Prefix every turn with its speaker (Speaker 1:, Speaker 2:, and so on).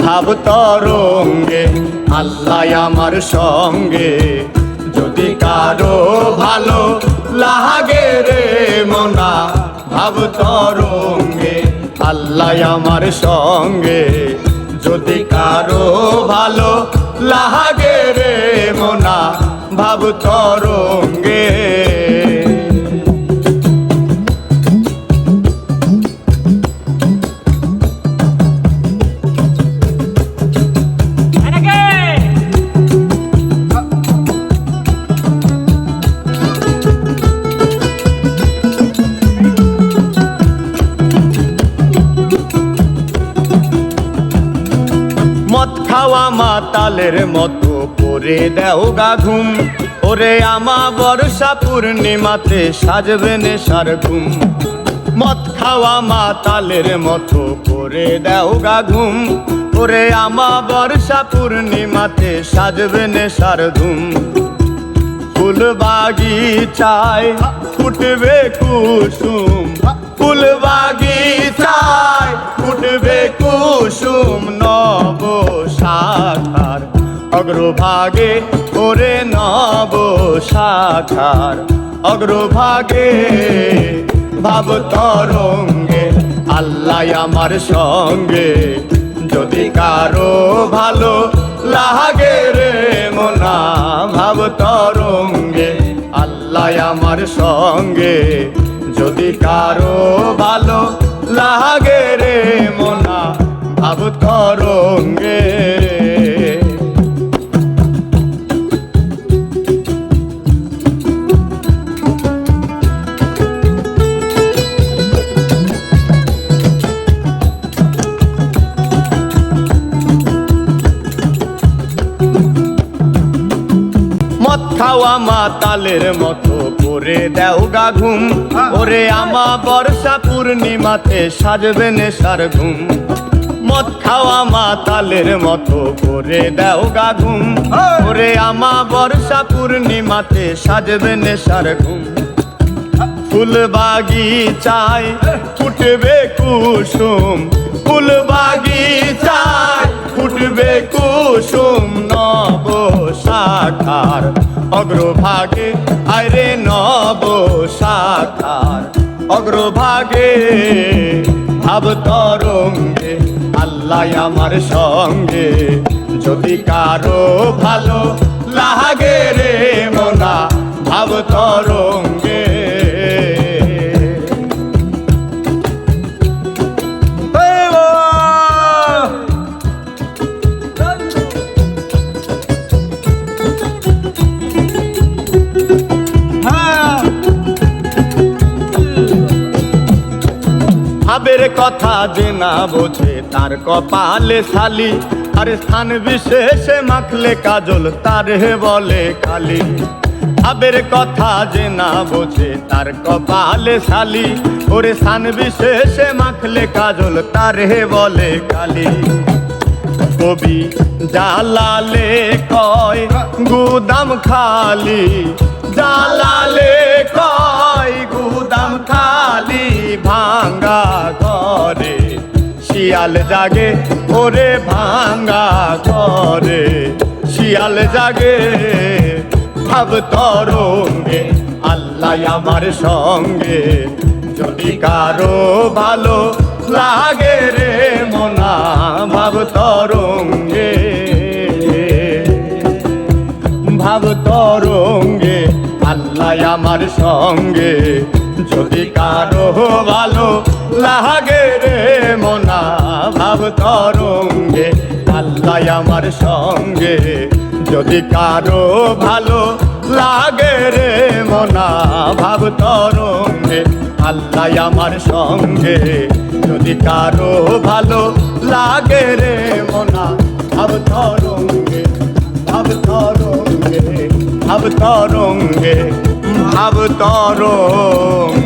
Speaker 1: ভাব তরঙ্গে আল্লাহ আমার সঙ্গে। যদি কারো ভালো লাগে রে মনা, ভাব তরঙ্গে আল্লাহ আমার সঙ্গে। যদি কারো ভালো লাগে রে মনা, ভাব তরঙ্গে। মদ খাওয়া মাতালের মতো করে দেও গা ঘুম, ওরে আমা বর্ষা পূর্ণিমাতে সাজবে নেশার ঘুম। মদ খাওয়া মাতালের মতো করে দেও গা ঘুম, ওরে আমা বর্ষা পূর্ণিমাতে সাজবে নেশার ধুম। ফুল বাগিচায় ফুটবে কুসুম, ফুল বাগিচায় ফুটবে কুসুম। নব শাখার অগ্রভাগে ওরে নব শাখার অগ্রভাগে। ভাব তরঙ্গে আল্লাহ আমার সঙ্গে। যদি কারো ভালো লাগে রে মনা, ভাব তরঙ্গে আল্লাহ আমার সঙ্গে। যদি কারো ভালো লাগে রে মনা, ভাব তরঙ্গে। মদ খাওয়া মাতালের মতো করে দেও গা ঘুম, ওরে আমা বর্ষা পূর্ণিমাতে সাজবে নেশার ঘুম। মদ খাওয়া মাতালের মতো করে দেও গা ঘুম, ওরে আমা বর্ষা পূর্ণিমাতে সাজবে নেশার ঘুম। ফুল বাগিচায় ফুটবে কুসুম, ফুল বাগিচায় ফুটবে কুসুম। নব শাখার অগ্রভাগে আরে নব শাখার অগ্রভাগে। ভাব তরঙ্গে আল্লাহ আমার সঙ্গে। যদি কারো ভালো লাগে রে মনা, ভাব তরঙ্গে। ভাবের কথা যে না বোঝে তার কপালে শালি, আর স্থান বিশেষে মাখলে কাজল তার হে বলে কালি। ভাবের কথা যে না বোঝে তার কপালে শালি, ওরে স্থান বিশেষে মাখলে কাজল তার হে বলে কালি। কবি জালালে কয় গুদাম খালি, জালালে কয় গুদাম খালি। ভাঙ্গা ঘরে শিয়াল জাগে ওরে, ভাঙ্গা ঘরে শিয়াল জাগে। ভাব তরঙ্গে আল্লাহ আমার সঙ্গে। যদি কারো ভালো লাগে রে মনা, ভাব তরঙ্গে ভাব তরঙ্গে আল্লাহ আমার সঙ্গে। যদি কারো ভালো লাগে রে মনা, ভাব তরঙ্গে আল্লাহ আমার সঙ্গে। যদি কারো ভালো লাগে রে মনা, ভাব তরঙ্গে আল্লাহ আমার সঙ্গে। যদি কারো ভালো লাগে রে মনা, ভাব তরঙ্গে ভাব তরঙ্গে ভাব তরঙ্গে ভাব তরঙ্গে।